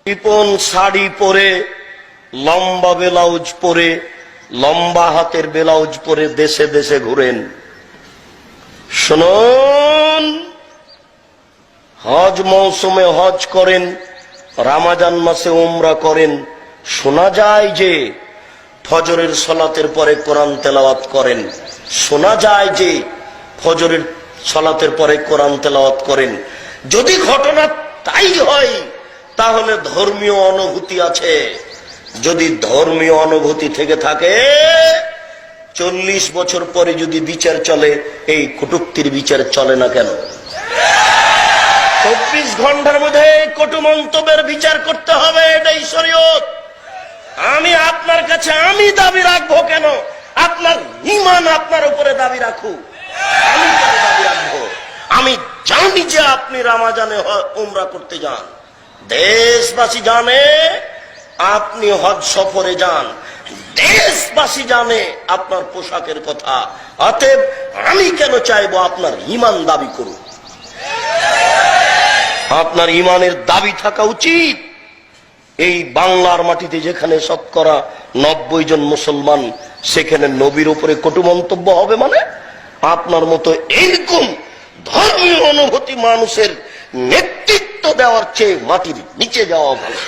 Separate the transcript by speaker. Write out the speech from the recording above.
Speaker 1: চিপন শাড়ি পরে, লম্বা ব্লাউজ পরে, লম্বা হাতের ব্লাউজ পরে দেশে দেশে ঘুরেন। শুনুন, হজ মৌসুমে হজ করেন, রমজান মাসে উমরা করেন। শোনা যায় যে ফজরের সালাতের পরে কোরআন তেলাওয়াত করেন। শোনা যায় যে ফজরের সালাতের পরে কোরআন তেলাওয়াত করেন। যদি ঘটনা তাই হয় তাহলে ধর্মীয় অনুভূতি আছে। যদি ধর্মীয় অনুভূতি থেকে থাকে, 40 বছর পরে যদি বিচার চলে, এই কটূক্তির বিচার চলে না কেন? 24 ঘন্টার মধ্যে কটু মন্তব্যের বিচার করতে হবে, এটাই শরীয়ত। আমি আপনার কাছে আমি দাবি রাখবো কেন? আপনার ঈমান আপনার উপরে দাবি রাখুক, আমি কেন দাবি রাখবো? আমি জানি যে আপনি রমজানে উমরা করতে যান, দেশবাসী জানে আপনি হজ সফরে যান, দেশবাসী জানে আপনার পোশাকের কথা। অতএব আমি কেন চাইবো আপনার ঈমান দাবি করুন? আপনার ঈমানের দাবি থাকা উচিত। এই বাংলার মাটিতে যেখানে শতকরা 90 জন মুসলমান, সেখানে নবীর উপরে কটু মন্তব্য হবে মানে? আপনার মতো এরকম ধর্মীয় অনুভূতি মানুষের নেতৃত্ব দেওয়ার চেয়ে মাটির নিচে যাওয়া ভালো।